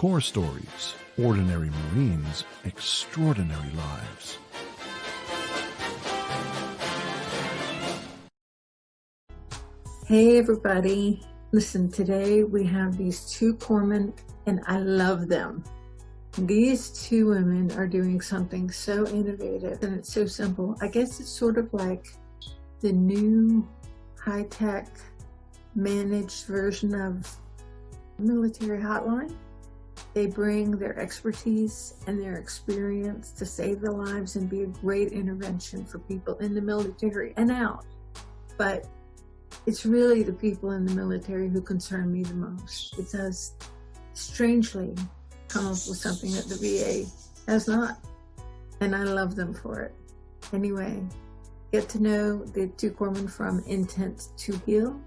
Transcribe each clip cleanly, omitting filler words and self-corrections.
Core Stories, Ordinary Marines, Extraordinary Lives. Hey everybody, listen, today we have these two corpsmen and I love them. These two women are doing something so innovative and it's so simple. I guess it's sort of like the new high-tech managed version of military hotline. They bring their expertise and their experience to save the lives and be a great intervention for people in the military and out. But it's really the people in the military who concern me the most, because strangely come up with something that the VA has not, and I love them for it. Anyway, get to know the two corpsmen from Intent2Heal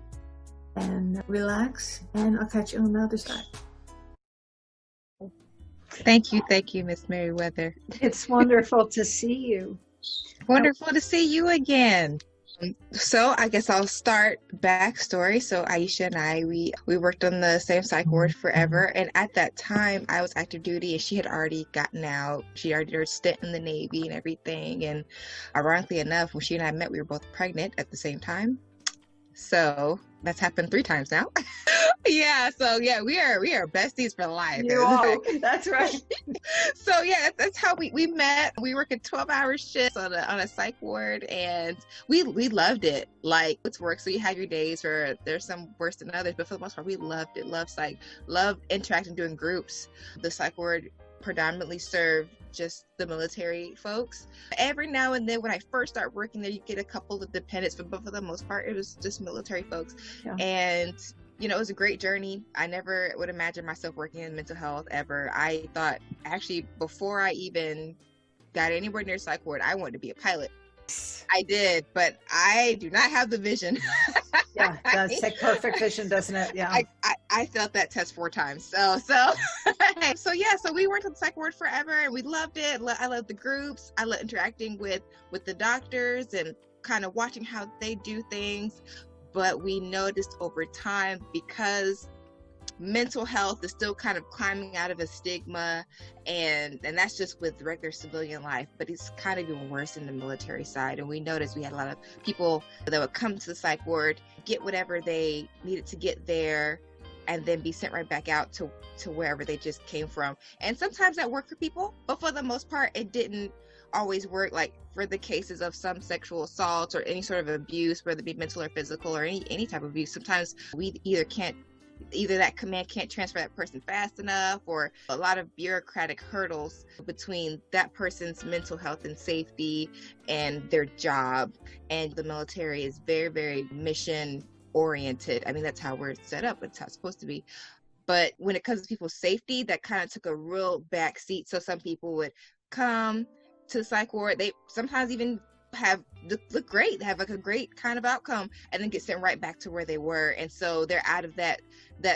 and relax, and I'll catch you on the other side. Thank you, Miss Merriweather. It's wonderful to see you. Wonderful to see you again. So I guess I'll start backstory. So Aysha and I, we worked on the same psych ward forever. And at that time, I was active duty and she had already gotten out. She already did her stint in the Navy and everything. And ironically enough, when she and I met, we were both pregnant at the same time. So that's happened 3 times now. Yeah, so yeah, we are besties for life. You are. That's right. So yeah, that's how we met. We work at 12-hour shifts on a psych ward, and we loved it. Like, it's work, so you have your days where there's some worse than others, but for the most part, we loved it. Loved psych, loved interacting, doing groups. The psych ward predominantly served just the military folks. Every now and then when I first start working there, you get a couple of dependents, but for the most part, it was just military folks. Yeah. And you know, it was a great journey. I never would imagine myself working in mental health ever. I thought, actually, before I even got anywhere near psych ward, I wanted to be a pilot. I did, but I do not have the vision. Yeah, it does take perfect vision, doesn't it? Yeah. I failed that test 4 times. So we worked on the psych ward forever and we loved it. I loved the groups. I loved interacting with the doctors and kind of watching how they do things. But we noticed over time, because mental health is still kind of climbing out of a stigma, and that's just with regular civilian life, but it's kind of even worse in the military side. And we noticed we had a lot of people that would come to the psych ward, get whatever they needed to get there, and then be sent right back out to wherever they just came from. And sometimes that worked for people, but for the most part, it didn't always work. Like for the cases of some sexual assaults or any sort of abuse, whether it be mental or physical or any type of abuse, sometimes we either that command can't transfer that person fast enough, or a lot of bureaucratic hurdles between that person's mental health and safety and their job. And the military is very, very mission oriented. I mean, that's how we're set up. It's how it's supposed to be. But when it comes to people's safety, that kind of took a real back seat. So some people would come to the psych ward, they sometimes even look great, have like a great kind of outcome, and then get sent right back to where they were. And so they're out of that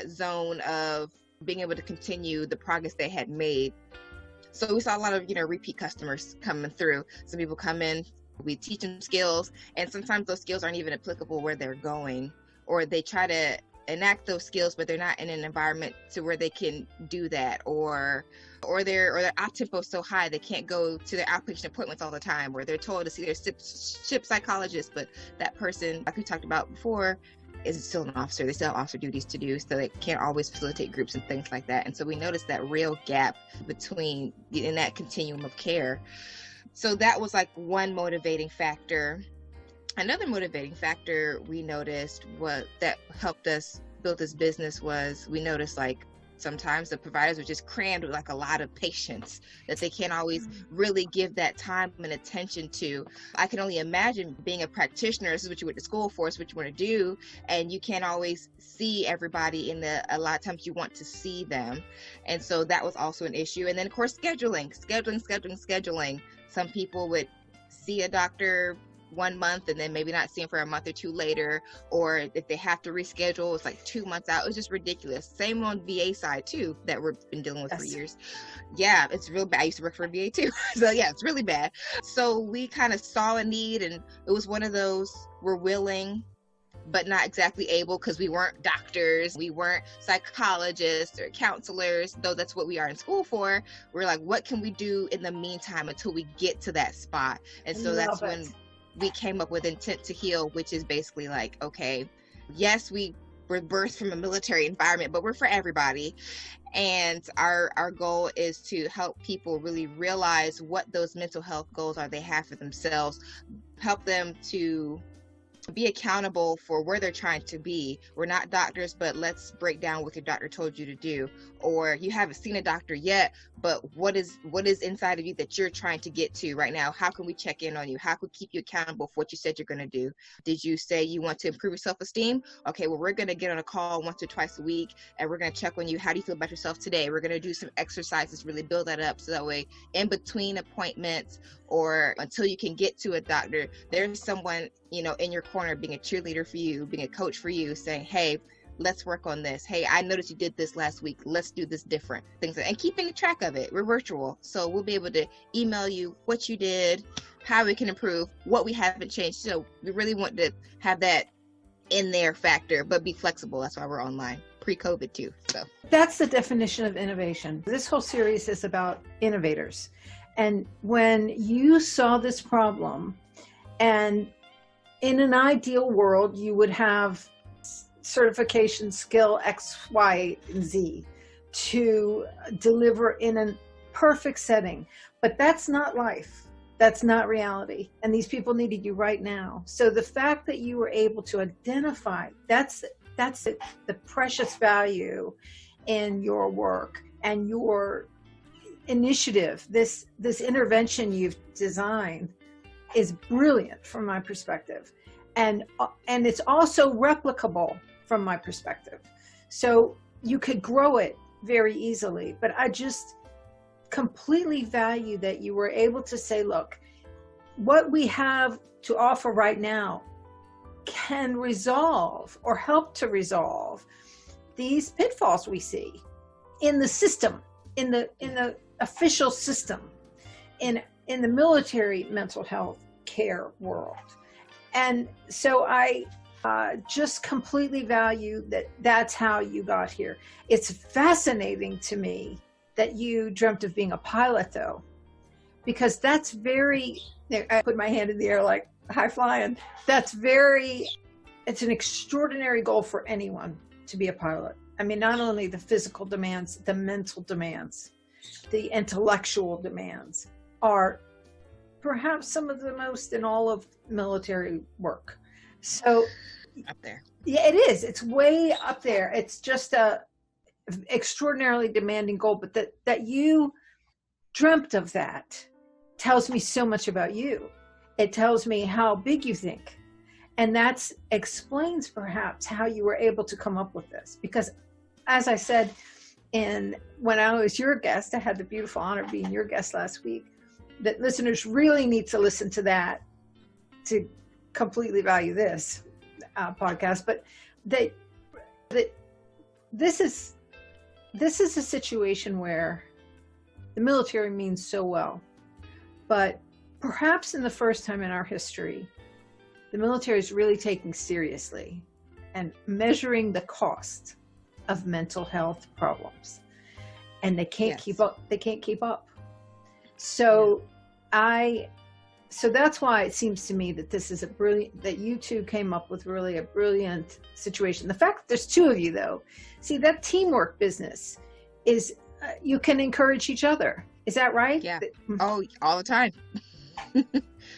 zone of being able to continue the progress they had made. So we saw a lot of, repeat customers coming through. Some people come in, we teach them skills, and sometimes those skills aren't even applicable where they're going, or they try to enact those skills, but they're not in an environment to where they can do that, or their op tempo is so high they can't go to their outpatient appointments all the time, where they're told to see their ship psychologist, but that person, like we talked about before, is still an officer. They still have officer duties to do, so they can't always facilitate groups and things like that. And so we noticed that real gap in that continuum of care. So that was like one motivating factor. Another motivating factor we noticed that helped us build this business was, we noticed like sometimes the providers were just crammed with like a lot of patients that they can't always really give that time and attention to. I can only imagine being a practitioner. This is what you went to school for, it's what you want to do, and you can't always see everybody a lot of times you want to see them. And so that was also an issue. And then of course scheduling. Some people would see a doctor 1 month and then maybe not see him for a month or 2 later, or if they have to reschedule, it's like 2 months out. It was just ridiculous. Same on VA side too, that we've been dealing with for years. Yeah, it's real bad. I used to work for a VA too. So yeah, it's really bad. So we kind of saw a need, and it was one of those, we're willing but not exactly able because we weren't doctors, we weren't psychologists or counselors, though that's what we are in school for. We're like, what can we do in the meantime until we get to that spot? And so that's when we came up with Intent2Heal, which is basically like, okay, yes, we were birthed from a military environment, but we're for everybody. And our goal is to help people really realize what those mental health goals are they have for themselves, help them to be accountable for where they're trying to be. We're not doctors, but let's break down what your doctor told you to do. Or you haven't seen a doctor yet, but what is inside of you that you're trying to get to right now? How can we check in on you? How can we keep you accountable for what you said you're going to do? Did you say you want to improve your self-esteem? Okay, well, we're going to get on a call once or twice a week, and we're going to check on you. How do you feel about yourself today? We're going to do some exercises, really build that up, so that way in between appointments or until you can get to a doctor, there's someone, you know, in your corner being a cheerleader for you, being a coach for you, saying, hey, let's work on this. Hey, I noticed you did this last week. Let's do this different. Things like, and keeping track of it. We're virtual, so we'll be able to email you what you did, how we can improve, what we haven't changed. So we really want to have that in there factor, but be flexible. That's why we're online pre-COVID too. So that's the definition of innovation. This whole series is about innovators. And when you saw this problem, and in an ideal world, you would have certification skill X, Y, and Z to deliver in a perfect setting. But that's not life. That's not reality. And these people needed you right now. So the fact that you were able to identify, that's the precious value in your work and your initiative. This intervention you've designed is brilliant from my perspective. And it's also replicable from my perspective. So you could grow it very easily, but I just completely value that you were able to say, look, what we have to offer right now can resolve or help to resolve these pitfalls we see in the system, in the official system, in the military mental health care world. And so I just completely value that that's how you got here. It's fascinating to me that you dreamt of being a pilot, though, because that's very, I put my hand in the air like high flying. It's an extraordinary goal for anyone to be a pilot. I mean, not only the physical demands, the mental demands, the intellectual demands are perhaps some of the most in all of military work. So up there. Yeah, it is. It's way up there. It's just a extraordinarily demanding goal, but that you dreamt of that tells me so much about you. It tells me how big you think. And that explains perhaps how you were able to come up with this. Because as I said, when I was your guest, I had the beautiful honor of being your guest last week, that listeners really need to listen to that to completely value this podcast. But this is a situation where the military means so well, but perhaps in the first time in our history, the military is really taking seriously and measuring the cost of mental health problems, and they can't keep up. They can't keep up. So that's why it seems to me that this is that you two came up with really a brilliant situation. The fact that there's two of you, though, see, that teamwork business is, you can encourage each other. Is that right? Yeah. Oh, all the time.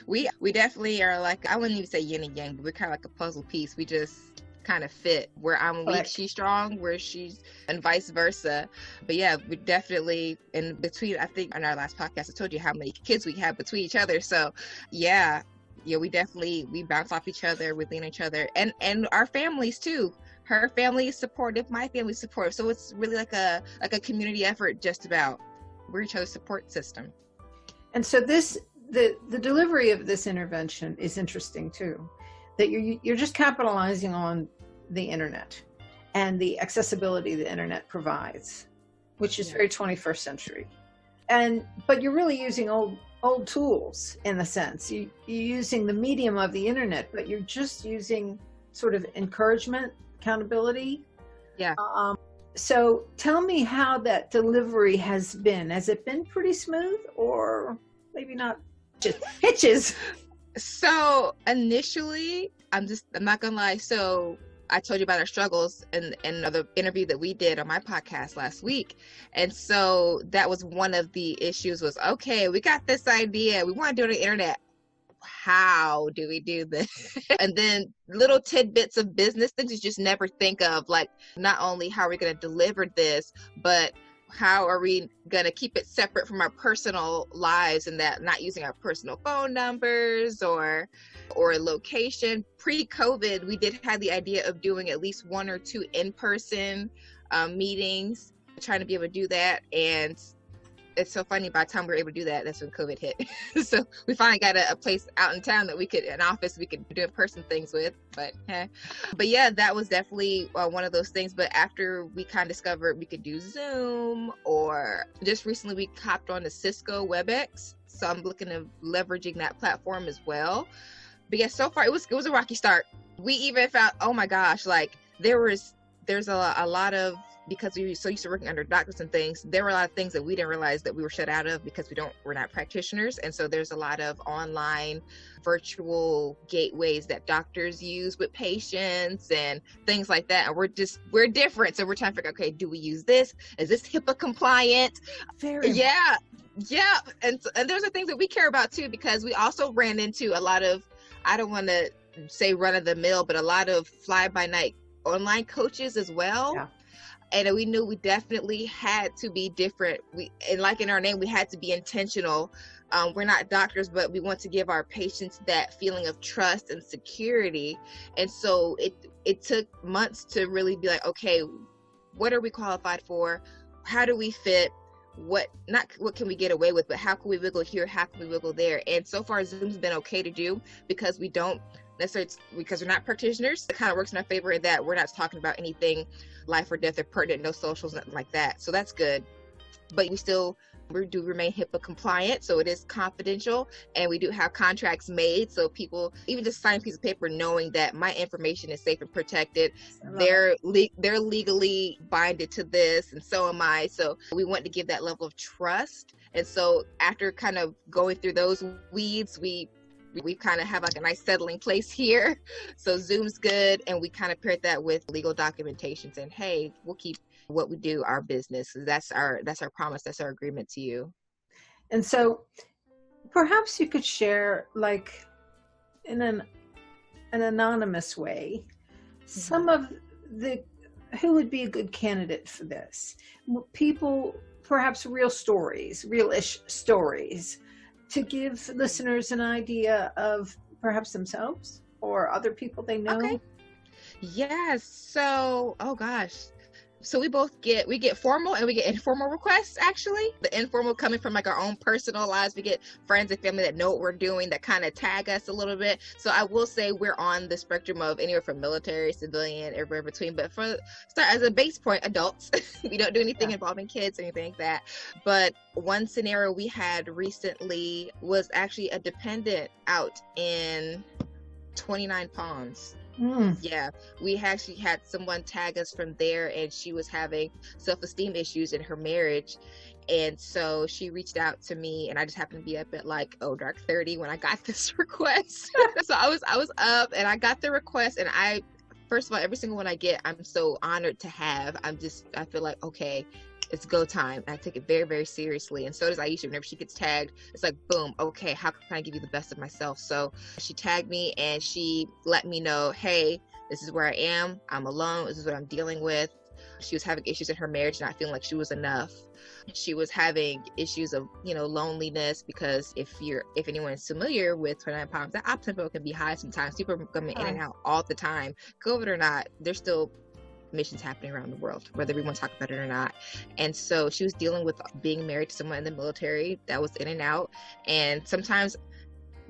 We definitely are like, I wouldn't even say yin and yang, but we're kind of like a puzzle piece. We just kind of fit. Where I'm weak, she's strong, where she's, and vice versa. But yeah, we definitely, in between, I think on our last podcast, I told you how many kids we have between each other. So yeah, we bounce off each other, we lean on each other, and our families too. Her family is supportive, my family is supportive. So it's really like a community effort, just about. We're each other's support system. And so the delivery of this intervention is interesting too, that you're just capitalizing on the internet and the accessibility the internet provides, which is very 21st century. But you're really using old tools in the sense. You're using the medium of the internet, but you're just using sort of encouragement, accountability. Yeah. So tell me how that delivery has been. Has it been pretty smooth, or maybe not? Just hitches. So initially, I'm not gonna lie. So I told you about our struggles in the interview that we did on my podcast last week. And so that was one of the issues was, okay, we got this idea. We want to do it on the internet. How do we do this? And then little tidbits of business things you just never think of, like not only how are we going to deliver this, but how are we going to keep it separate from our personal lives, and that not using our personal phone numbers or location. Pre-COVID, we did have the idea of doing at least 1 or 2 in-person meetings, trying to be able to do that. And it's so funny, by the time we were able to do that, that's when COVID hit. So we finally got a place out in town that an office we could do in-person things with. But yeah, that was definitely one of those things. But after we kind of discovered we could do Zoom, or just recently we hopped on to Cisco WebEx. So I'm looking at leveraging that platform as well. But yeah, so far it was a rocky start. We even found, oh my gosh, like there's a lot of, because we were so used to working under doctors and things, there were a lot of things that we didn't realize that we were shut out of because we're not practitioners. And so there's a lot of online virtual gateways that doctors use with patients and things like that. And we're different. So we're trying to figure out, okay, do we use this? Is this HIPAA compliant? Yeah. And those are things that we care about too, because we also ran into a lot of, I don't want to say run of the mill, but a lot of fly by night online coaches as well. Yeah. And we knew we definitely had to be different. And like in our name, we had to be intentional. We're not doctors, but we want to give our patients that feeling of trust and security. And so it took months to really be like, okay, what are we qualified for? How do we fit? Not what can we get away with, but how can we wiggle here? How can we wiggle there? And so far, Zoom's been okay to do, because we don't necessarily, because we're not practitioners. It kind of works in our favor in that we're not talking about anything life or death or pertinent, no socials, nothing like that. So that's good. But we do remain HIPAA compliant, so it is confidential, and we do have contracts made, so people even just sign a piece of paper knowing that my information is safe and protected. They're legally binded to this, and so am I. So we want to give that level of trust. And so after kind of going through those weeds, we kind of have like a nice settling place here. So Zoom's good, and we kind of paired that with legal documentation saying, hey, we'll keep what we do our business. That's our promise. That's our agreement to you. And so perhaps you could share, like in an anonymous way, some of who would be a good candidate for this. People, perhaps real-ish stories, to give listeners an idea of perhaps themselves or other people they know. Okay. Yes. So, oh gosh. So we get formal and we get informal requests, actually. The informal coming from like our own personal lives. We get friends and family that know what we're doing, that kind of tag us a little bit. So I will say we're on the spectrum of anywhere from military, civilian, everywhere in between. But as a base point, adults. We don't do anything involving kids or anything like that. But one scenario we had recently was actually a dependent out in 29 Palms. Yeah, we actually had someone tag us from there, and she was having self-esteem issues in her marriage. And so she reached out to me, and I just happened to be up at like dark 30 when I got this request. So I was up and I got the request, and first of all, every single one I get, I'm so honored to have. I feel like, okay, it's go time. I take it very, very seriously. And so does Aysha. Whenever she gets tagged, it's like, boom, okay, how can I give you the best of myself? So she tagged me, and she let me know, hey, this is where I am. I'm alone. This is what I'm dealing with. She was having issues in her marriage, not feeling like she was enough. She was having issues of, loneliness, because if anyone is familiar with 29 Palms, that op tempo can be high sometimes. People are coming in and out all the time. COVID or not, there's still missions happening around the world, whether we want to talk about it or not. And so she was dealing with being married to someone in the military that was in and out, and sometimes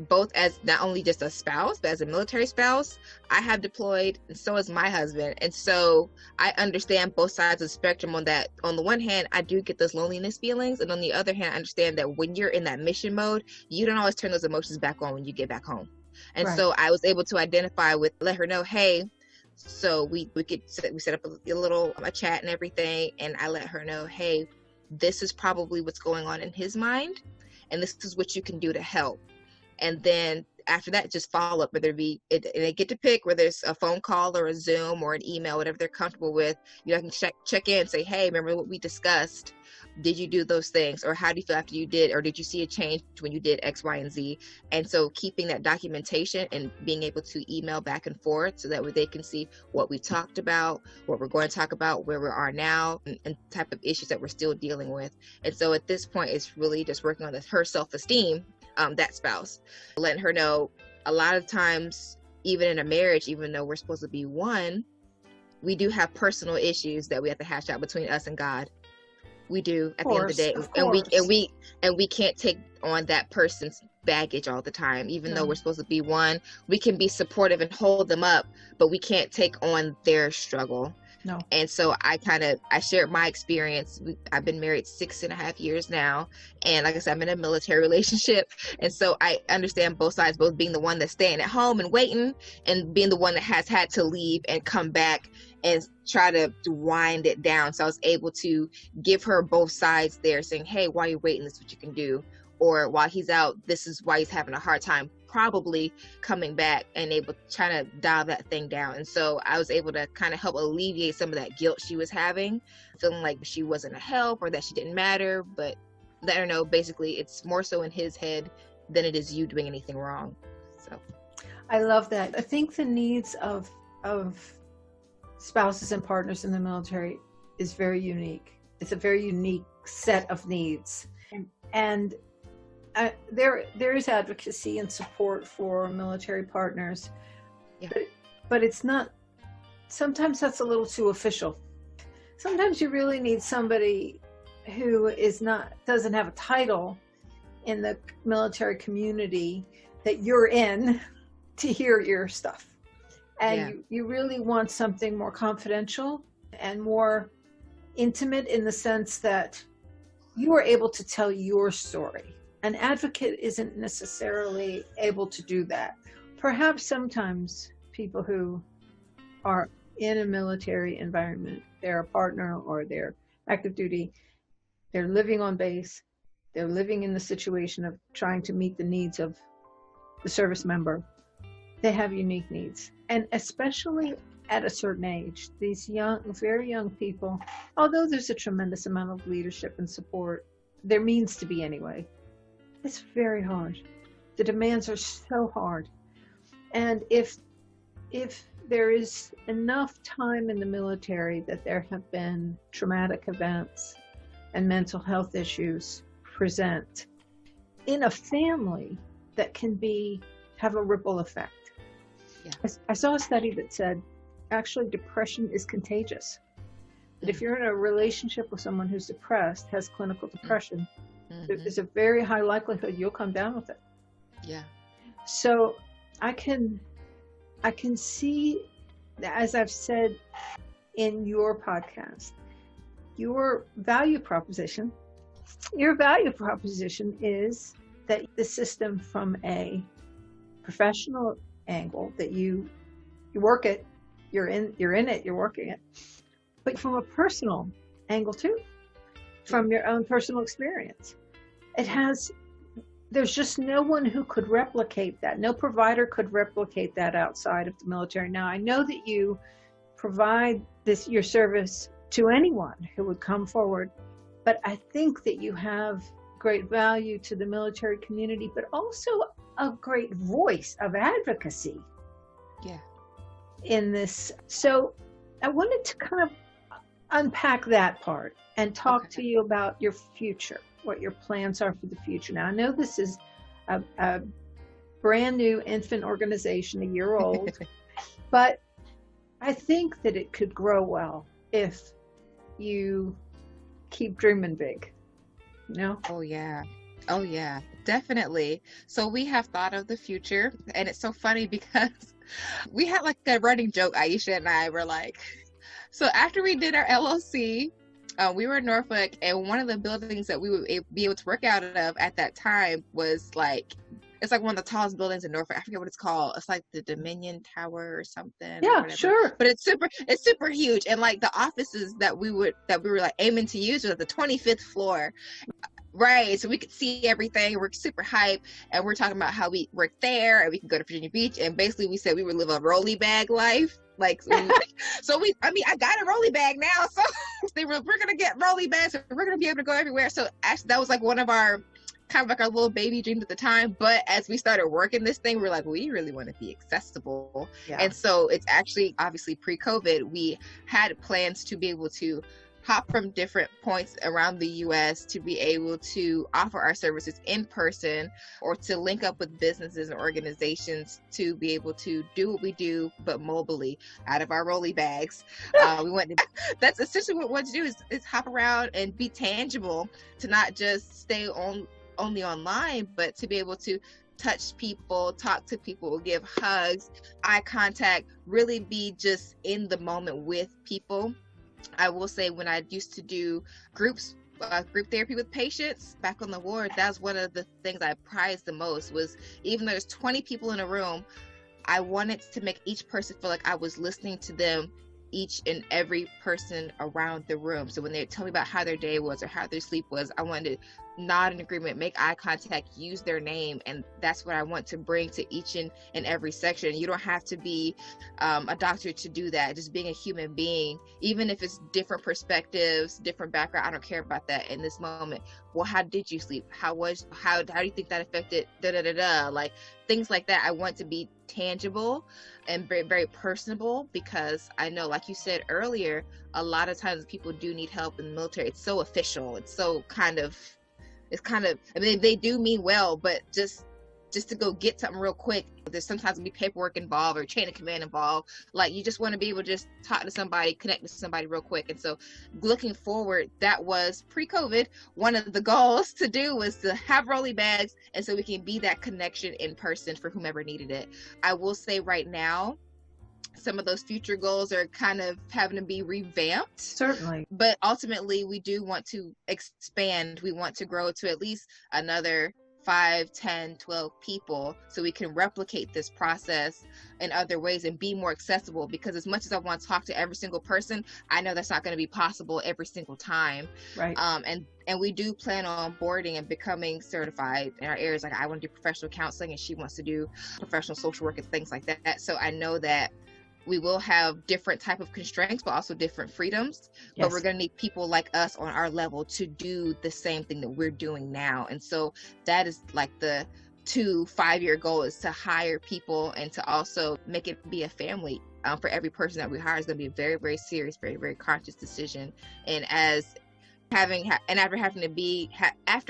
both as not only just a spouse, but as a military spouse. I have deployed, and so has my husband, and so I understand both sides of the spectrum. On that, on the one hand, I do get those loneliness feelings, and on the other hand, I understand that when you're in that mission mode, you don't always turn those emotions back on when you get back home. And Right. so I was able to identify with, let her know, hey, so we set up a little a chat and everything, and I let her know, hey, this is probably what's going on in his mind, and this is what you can do to help. And then after that, just follow up, whether it be, they get to pick whether it's a phone call or a Zoom or an email, whatever they're comfortable with. You know, I can check in and say, hey, remember what we discussed? Did you do those things? Or how do you feel after you did? Or did you see a change when you did X, Y, and Z? And so keeping that documentation and being able to email back and forth so that way they can see what we talked about, what we're going to talk about, where we are now, and type of issues that we're still dealing with. And so at this point, it's really just working on her self-esteem, that spouse, letting her know a lot of times, even in a marriage, even though we're supposed to be one, we do have personal issues that we have to hash out between us and God. We do at the end of the day, and we can't take on that person's baggage all the time. Even though we're supposed to be one, we can be supportive and hold them up, but we can't take on their struggle. No. And so I shared my experience. I've been married 6.5 years now. And like I said, I'm in a military relationship. And so I understand both sides, both being the one that's staying at home and waiting, and being the one that has had to leave and come back and try to wind it down. So I was able to give her both sides there, saying, hey, while you're waiting, this is what you can do. Or while he's out, this is why he's having a hard time probably coming back, and able to try to dial that thing down. And so I was able to kind of help alleviate some of that guilt she was having, feeling like she wasn't a help or that she didn't matter, but let her know basically it's more so in his head than it is you doing anything wrong. So I love that. I think the needs of spouses and partners in the military is very unique. It's a very unique set of needs. And there is advocacy and support for military partners, but it's not, sometimes that's a little too official. Sometimes you really need somebody who doesn't have a title in the military community that you're in to hear your stuff. And you really want something more confidential and more intimate, in the sense that you are able to tell your story. An advocate isn't necessarily able to do that. Perhaps sometimes people who are in a military environment, they're a partner or they're active duty, they're living on base, they're living in the situation of trying to meet the needs of the service member. They have unique needs. And especially at a certain age, these very young people, although there's a tremendous amount of leadership and support, there means to be anyway. It's very hard. The demands are so hard. And if there is enough time in the military that there have been traumatic events and mental health issues present in a family, that can have a ripple effect. Yeah. I saw a study that said, actually, depression is contagious. But if you're in a relationship with someone who's depressed, has clinical depression, there's a very high likelihood you'll come down with it. Yeah. So I can see, as I've said in your podcast, your value proposition is that the system, from a professional angle, that you work it, you're in it, you're working it, but from a personal angle too, from your own personal experience. There's just no one who could replicate that. No provider could replicate that outside of the military. Now, I know that you provide your service to anyone who would come forward, but I think that you have great value to the military community, but also a great voice of advocacy. Yeah. In this. So I wanted to kind of unpack that part and talk to you about your future, what your plans are for the future. Now, I know this is a brand new infant organization, a year old, but I think that it could grow well if you keep dreaming big, you know? Oh yeah, definitely. So we have thought of the future, and it's so funny because we had like a running joke, Aysha and I were like, so after we did our LLC, we were in Norfolk, and one of the buildings that we would be able to work out of at that time was like It's like one of the tallest buildings in Norfolk. I forget what it's called. It's like the Dominion Tower or something. Yeah, or whatever. sure. But it's super huge. And like the offices that we were like aiming to use was at the 25th floor. Right. So we could see everything. We're super hype. And we're talking about how we work there and we can go to Virginia Beach. And basically we said we would live a rolly bag life. Like, I got a rolly bag now. So we're going to get rolly bags. And we're going to be able to go everywhere. So actually that was like one of our kind of like our little baby dreams at the time. But as we started working this thing, we're like, we really want to be accessible. Yeah. And so it's actually obviously pre-COVID, we had plans to be able to hop from different points around the US to be able to offer our services in person or to link up with businesses and organizations to be able to do what we do, but mobily out of our rolly bags. That's essentially what we want to do is hop around and be tangible, to not just stay only online, but to be able to touch people, talk to people, give hugs, eye contact, really be just in the moment with people. I will say when I used to do group therapy with patients back on the ward, that's one of the things I prized the most, was even though there's 20 people in a room, I wanted to make each person feel like I was listening to them, each and every person around the room. So when they tell me about how their day was or how their sleep was, I wanted to nod in agreement, make eye contact, use their name. And that's what I want to bring to each and every section. You don't have to be a doctor to do that. Just being a human being, even if it's different perspectives, different background, I don't care about that in this moment. Well, how did you sleep? How do you think that affected like things like that? I want to be tangible and very, very personable, because I know, like you said earlier, a lot of times people do need help in the military. It's so official. It's so kind of, I mean, they do mean well, but just to go get something real quick, there's sometimes be paperwork involved or chain of command involved. Like, you just want to be able to just talk to somebody, connect with somebody real quick. And so looking forward, that was pre-COVID. One of the goals to do was to have rolly bags, and so we can be that connection in person for whomever needed it. I will say right now, some of those future goals are kind of having to be revamped. Certainly. But ultimately, we do want to expand. We want to grow to at least another 5, 10, 12 people, so we can replicate this process in other ways and be more accessible. Because as much as I want to talk to every single person, I know that's not going to be possible every single time. Right. And we do plan on boarding and becoming certified in our areas. Like, I want to do professional counseling and she wants to do professional social work and things like that. So I know that we will have different type of constraints, but also different freedoms. Yes. But we're going to need people like us on our level to do the same thing that we're doing now. And so that is like the 2-5-year goal, is to hire people and to also make it be a family. For every person that we hire is going to be a very, very serious, very, very conscious decision. And after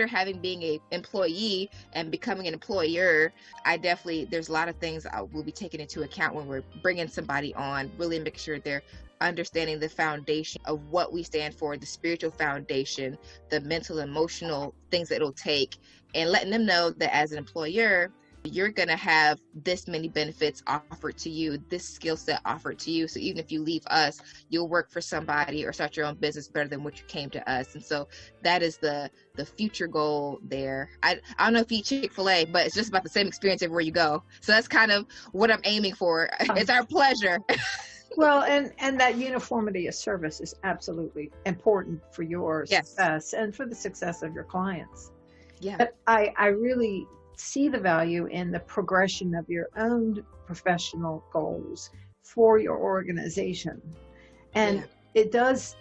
having being a employee and becoming an employer, there's a lot of things I will be taking into account when we're bringing somebody on, really make sure they're understanding the foundation of what we stand for, the spiritual foundation, the mental, emotional things that it'll take, and letting them know that as an employer, you're going to have this many benefits offered to you, this skill set offered to you. So even if you leave us, you'll work for somebody or start your own business better than what you came to us. And so that is the future goal there. I don't know if you eat Chick-fil-A, but it's just about the same experience everywhere you go. So that's kind of what I'm aiming for. It's our pleasure. Well, and that uniformity of service is absolutely important for your success and for the success of your clients. Yeah. But I really see the value in the progression of your own professional goals for your organization. And it does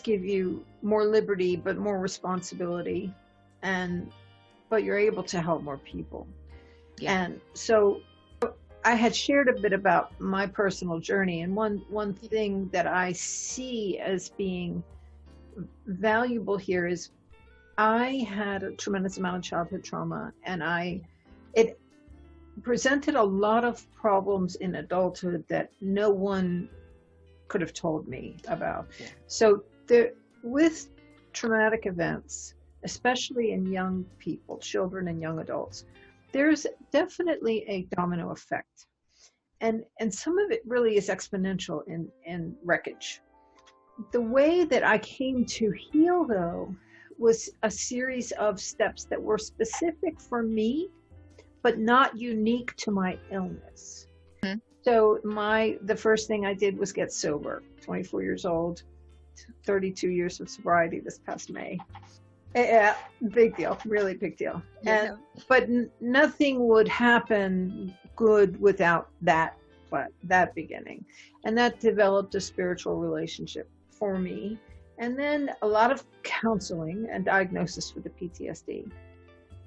give you more liberty, but more responsibility, but you're able to help more people. Yeah. And so I had shared a bit about my personal journey, and one thing that I see as being valuable here is I had a tremendous amount of childhood trauma, and it presented a lot of problems in adulthood that no one could have told me about. Yeah. So with traumatic events, especially in young people, children and young adults, there's definitely a domino effect. And some of it really is exponential in wreckage. The way that I came to heal, though, was a series of steps that were specific for me, but not unique to my illness. Mhm. So the first thing I did was get sober, 24 years old, 32 years of sobriety this past May. Yeah, big deal, really big deal. Yeah. But nothing would happen good without that beginning. And that developed a spiritual relationship for me. And then a lot of counseling and diagnosis for the PTSD.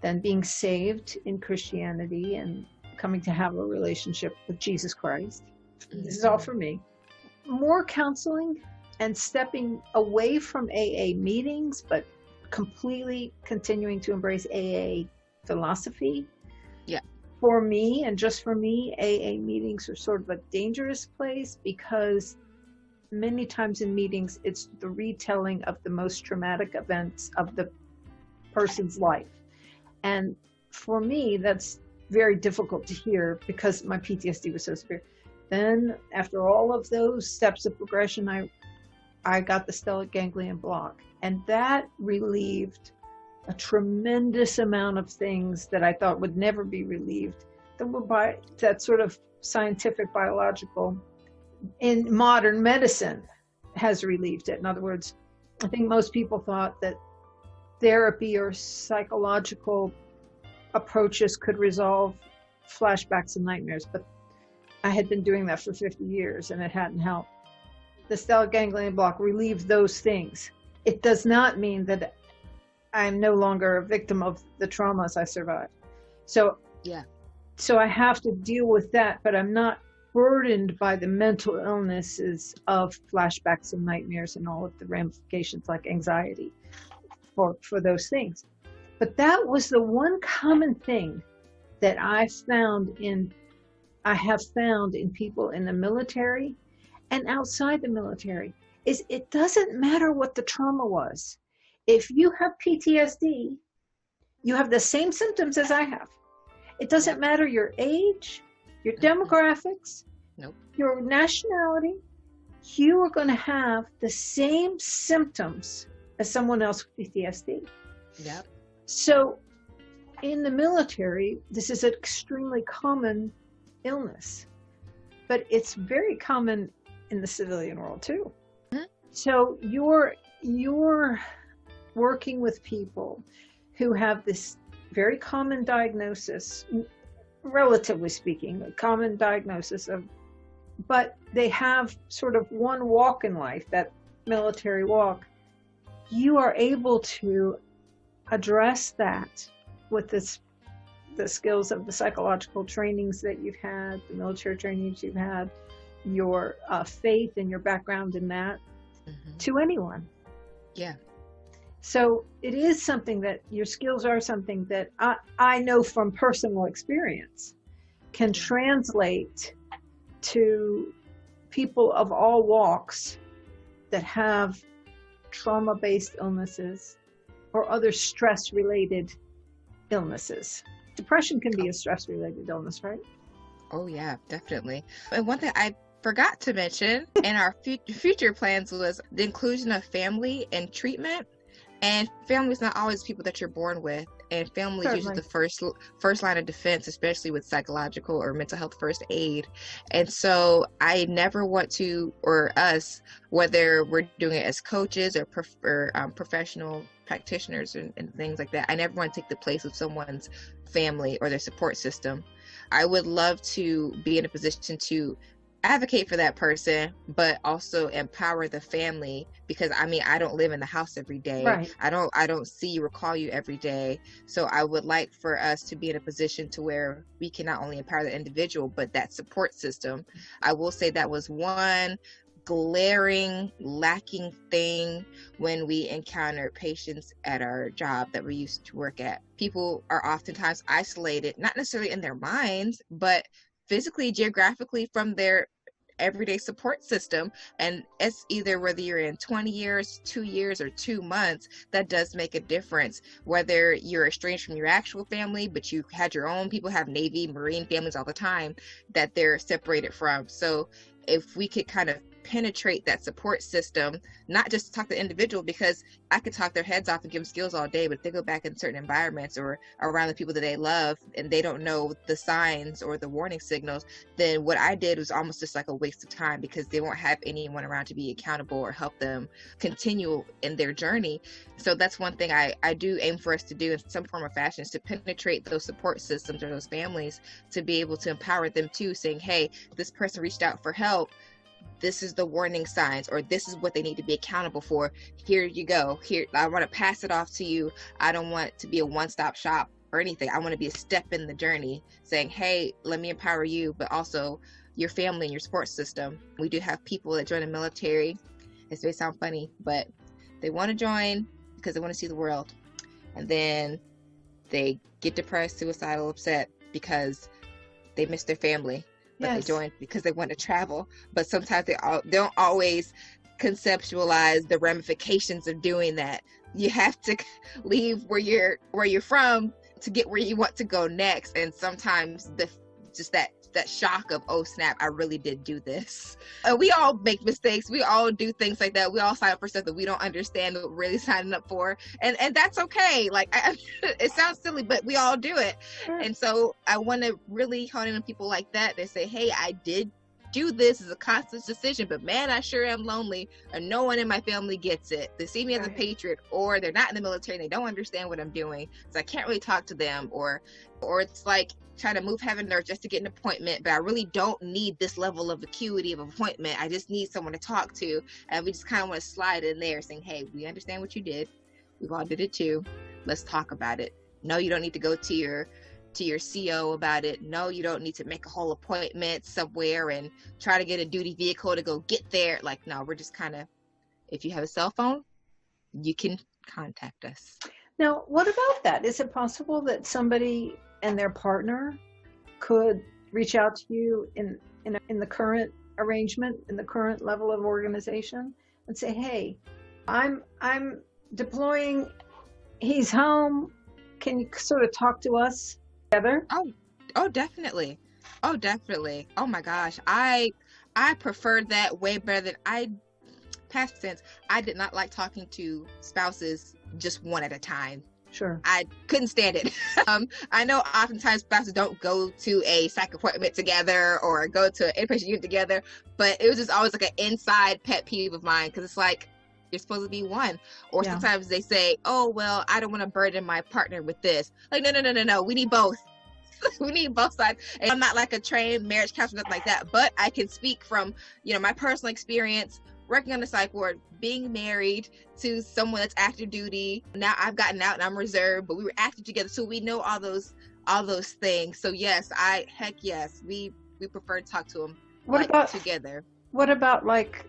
Then being saved in Christianity and coming to have a relationship with Jesus Christ. This is all for me. More counseling and stepping away from AA meetings, but completely continuing to embrace AA philosophy. Yeah. For me, and just for me, AA meetings are sort of a dangerous place because many times in meetings, it's the retelling of the most traumatic events of the person's life. And for me, that's very difficult to hear because my PTSD was so severe. Then after all of those steps of progression, I got the stellate ganglion block. And that relieved a tremendous amount of things that I thought would never be relieved. That sort of scientific, biological, in modern medicine has relieved it. In other words, I think most people thought that therapy or psychological approaches could resolve flashbacks and nightmares, but I had been doing that for 50 years and it hadn't helped. The stellate ganglion block relieved those things. It does not mean that I'm no longer a victim of the traumas I survived. So I have to deal with that, but I'm not burdened by the mental illnesses of flashbacks and nightmares and all of the ramifications like anxiety for those things. But that was the one common thing that I have found in people in the military and outside the military, is it doesn't matter what the trauma was. If you have PTSD, you have the same symptoms as I have. It doesn't matter your age, your demographics, your nationality. You are going to have the same symptoms as someone else with PTSD. Yep. So in the military, this is an extremely common illness, but it's very common in the civilian world too. Mm-hmm. So you're working with people who have this very common diagnosis, relatively speaking, a common diagnosis but they have sort of one walk in life, that military walk. You are able to address that with the skills of the psychological trainings that you've had, the military trainings you've had, your faith and your background in that, to anyone. Yeah. So it is something that your skills are something that I know from personal experience can translate to people of all walks that have trauma-based illnesses or other stress-related illnesses. Depression can be a stress-related illness, right? Oh yeah, definitely. And one thing I forgot to mention in our future plans was the inclusion of family in treatment. And family is not always people that you're born with, and family is usually the first line of defense, especially with psychological or mental health first aid. And so I never want to, or us, whether we're doing it as coaches or professional practitioners and things like that, I never want to take the place of someone's family or their support system. I would love to be in a position to advocate for that person, but also empower the family, because I don't live in the house every day. Right. I don't see you or call you every day. So I would like for us to be in a position to where we can not only empower the individual, but that support system. I will say that was one glaring lacking thing when we encountered patients at our job that we used to work at. People are oftentimes isolated, not necessarily in their minds, but physically, geographically from their everyday support system. And it's either whether you're in 20 years, 2 years, or 2 months, that does make a difference. Whether you're estranged from your actual family, but you had your own, people have Navy, Marine families all the time that they're separated from. So if we could kind of penetrate that support system, not just to talk to the individual, because I could talk their heads off and give them skills all day, but if they go back in certain environments or around the people that they love and they don't know the signs or the warning signals, then what I did was almost just like a waste of time, because they won't have anyone around to be accountable or help them continue in their journey. So that's one thing I do aim for us to do in some form or fashion, is to penetrate those support systems or those families, to be able to empower them too, saying, hey, this person reached out for help. This is the warning signs, or this is what they need to be accountable for. Here you go. Here, I want to pass it off to you. I don't want to be a one-stop shop or anything. I want to be a step in the journey, saying, hey, let me empower you, but also your family and your support system. We do have people that join the military. This may sound funny, but they want to join because they want to see the world. And then they get depressed, suicidal, upset because they miss their family. But Yes. they join because they want to travel. But sometimes they don't always conceptualize the ramifications of doing that. You have to leave where you're from to get where you want to go next. And sometimes that shock of, oh snap, I really did do this. We all make mistakes. We all do things like that. We all sign up for stuff that we don't understand what we're really signing up for. And that's okay. Like, it sounds silly, but we all do it. Sure. And so I want to really hone in on people like that. They say, hey, I did do this as a conscious decision, but man, I sure am lonely, and no one in my family gets it. They see me as a Right. patriot, or they're not in the military and they don't understand what I'm doing, so I can't really talk to them, or it's like trying to move heaven and earth just to get an appointment, but I really don't need this level of acuity of appointment. I just need someone to talk to. And we just kind of want to slide in there saying, hey, we understand what you did. We've all did it too. Let's talk about it. No, you don't need to go to your CO about it. No, you don't need to make a whole appointment somewhere and try to get a duty vehicle to go get there. Like, no, we're just kind of, if you have a cell phone, you can contact us. Now, what about that? Is it possible that somebody and their partner could reach out to you in the current arrangement, in the current level of organization, and say, hey, I'm deploying, he's home, can you sort of talk to us together? Oh, definitely. Oh, definitely. Oh my gosh. I prefer that way better than past tense. I did not like talking to spouses just one at a time. Sure. I couldn't stand it. I know oftentimes spouses don't go to a psych appointment together or go to an inpatient unit together, but it was just always like an inside pet peeve of mine, because it's like, you're supposed to be one. Or Yeah. sometimes they say, oh, well, I don't want to burden my partner with this. Like, no. We need both. We need both sides. And I'm not like a trained marriage counselor, nothing like that, but I can speak from, my personal experience working on the psych ward, being married to someone that's active duty. Now I've gotten out and I'm reserved, but we were active together, so we know all those things. So yes, we prefer to talk to them together. What about like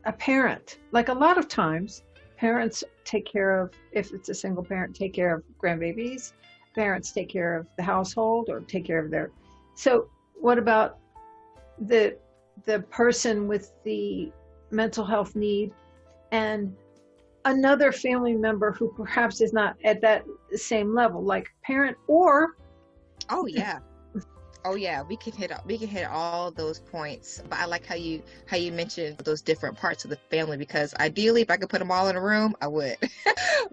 a parent? Like, a lot of times parents take care of, if it's a single parent, take care of grandbabies. Parents take care of the household or take care of so what about the person with the mental health need and another family member who perhaps is not at that same level, like parent or Oh yeah. We can hit all those points. But I like how you mentioned those different parts of the family, because ideally if I could put them all in a room, I would.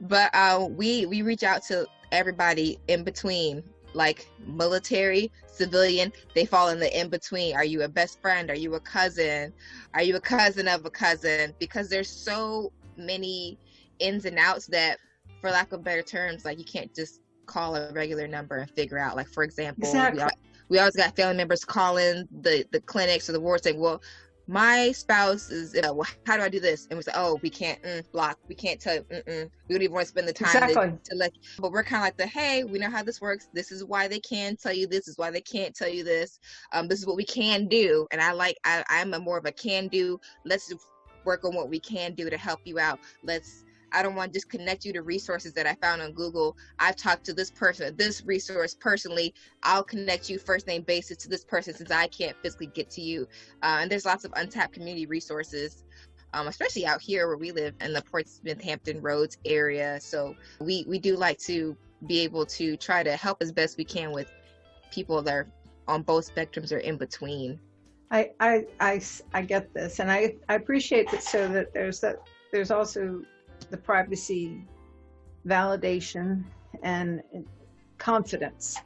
But we reach out to everybody in between, like military, civilian, they fall in the in between. Are you a best friend? Are you a cousin? Are you a cousin of a cousin? Because there's so many ins and outs that, for lack of better terms, like you can't just call a regular number and figure out. Like, for example, Exactly. we always got family members calling the clinics or the ward saying, well, my spouse is, well, how do I do this? And we say, oh, we can't, block. We can't tell you, we don't even want to spend the time Exactly. to let you. But we're kind of like hey, we know how this works. This is why they can tell you this. Is why they can't tell you this. This is what we can do. And I'm more of a can do. Let's work on what we can do to help you out. I don't want to just connect you to resources that I found on Google. I've talked to this person, this resource personally. I'll connect you first name basis to this person since I can't physically get to you. And there's lots of untapped community resources, especially out here where we live in the Portsmouth Hampton Roads area. So we do like to be able to try to help as best we can with people that are on both spectrums or in between. I get this, and I appreciate that. So that there's also the privacy, validation, and confidence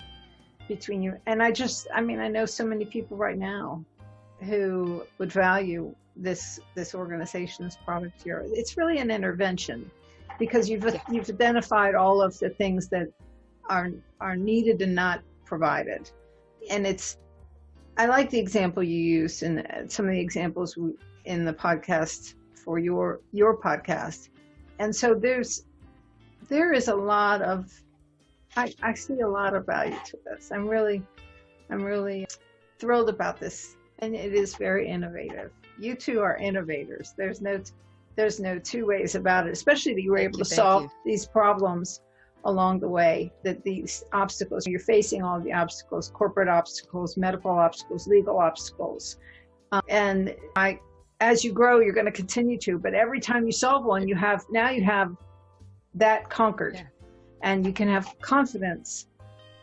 between you. And I know so many people right now who would value this organization, this product here. It's really an intervention because you've identified all of the things that are needed and not provided. And I like the example you used and some of the examples in the podcast for your podcast. And so there is a lot of, I see a lot of value to this. I'm really thrilled about this, and it is very innovative. You two are innovators. There's no two ways about it, especially that you were able to solve these problems along the way, that these obstacles, you're facing all the obstacles, corporate obstacles, medical obstacles, legal obstacles. And as you grow, you're going to continue to, but every time you solve one, you have that conquered. Yeah. And you can have confidence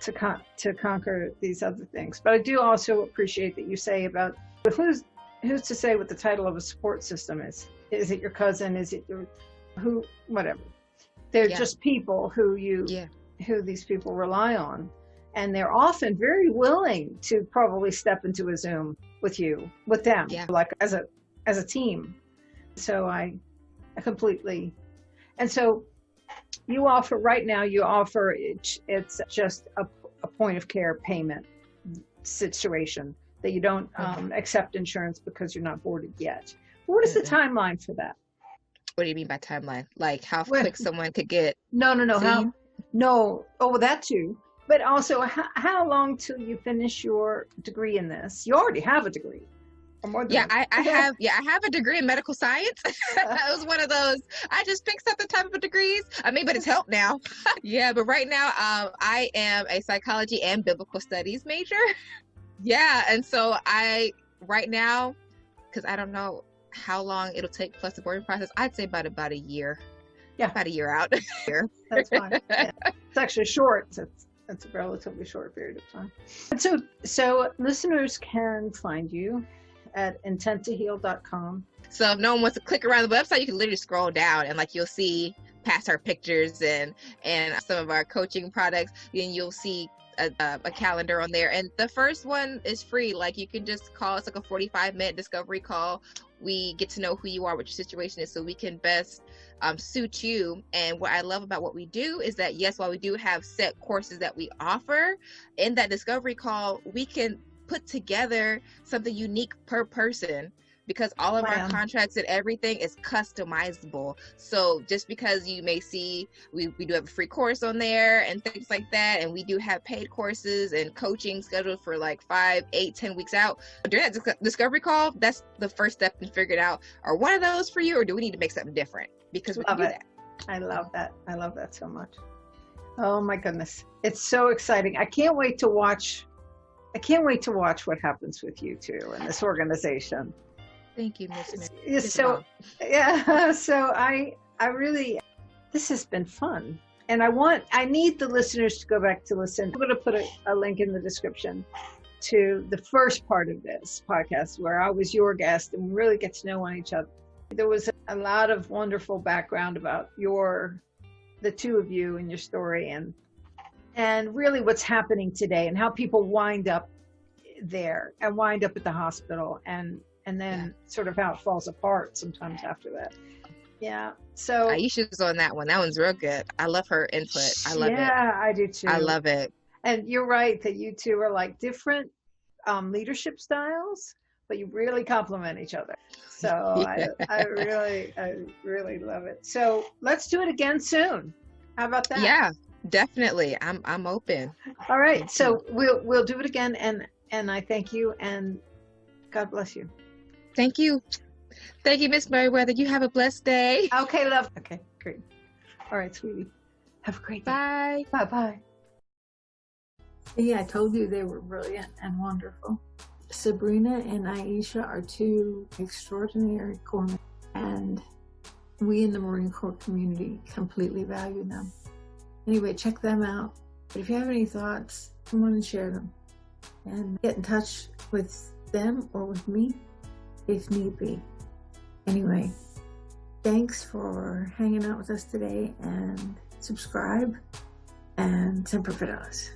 to conquer these other things. But I do also appreciate that you say about who's to say what the title of a support system is. Is it your cousin? Is it whatever. They're just people who these people rely on. And they're often very willing to probably step into a Zoom with them, like as a team. So I completely, and so you offer it's just a point of care payment situation that you don't accept insurance because you're not boarded yet. What is the timeline for that? What do you mean by timeline? Like how quick someone could get? No. Oh, that too. But also, how long till you finish your degree in this? You already have a degree. I have a degree in medical science. That was one of those. I just picked up the type of degrees. But it's helped now. Yeah, but right now, I am a psychology and biblical studies major. Yeah, and so right now, because I don't know how long it'll take plus the boarding process, I'd say about a year. Yeah, about a year out. That's fine. Yeah. It's actually short. It's a relatively short period of time. And so listeners can find you at Intent2Heal.com. So if no one wants to click around the website, you can literally scroll down and you'll see past our pictures and some of our coaching products. Then you'll see a calendar on there. And the first one is free. You can just call. It's like a 45-minute discovery call. We get to know who you are, what your situation is, so we can best suit you. And what I love about what we do is that, yes, while we do have set courses that we offer, in that discovery call, we can put together something unique per person, because all of our contracts and everything is customizable. So just because you may see, we do have a free course on there and things like that. And we do have paid courses and coaching scheduled for 5, 8, 10 weeks out. But during that discovery call, that's the first step in figuring out, are one of those for you, or do we need to make something different? Because we can do that. I love that. I love that so much. Oh my goodness. It's so exciting. I can't wait to watch what happens with you two and this organization. Thank you, Miss. So I really, this has been fun. And I need the listeners to go back to listen. I'm going to put a link in the description to the first part of this podcast where I was your guest and we really get to know each other. There was a lot of wonderful background about the two of you and your story and really what's happening today and how people wind up there and wind up at the hospital and then sort of how it falls apart sometimes after that. Yeah. So Aisha's on that one. That one's real good. I love her input. I love it. Yeah, I do too. I love it. And you're right that you two are different leadership styles, but you really complement each other. So I really love it. So let's do it again soon. How about that? Yeah, definitely. I'm open. All right. So we'll do it again. And I thank you and God bless you. Thank you. Thank you, Miss Merriweather. You have a blessed day. Okay, love. Okay, great. All right, sweetie. Have a great day. Bye. Bye-bye. Yeah, I told you they were brilliant and wonderful. Sabrina and Aysha are two extraordinary corpsmen, and we in the Marine Corps community completely value them. Anyway, check them out. But if you have any thoughts, come on and share them. And get in touch with them or with me if need be. Anyway, thanks for hanging out with us today, and subscribe, and Semper Fidelis.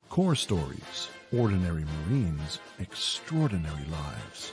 Core Stories, Ordinary Marines, Extraordinary Lives.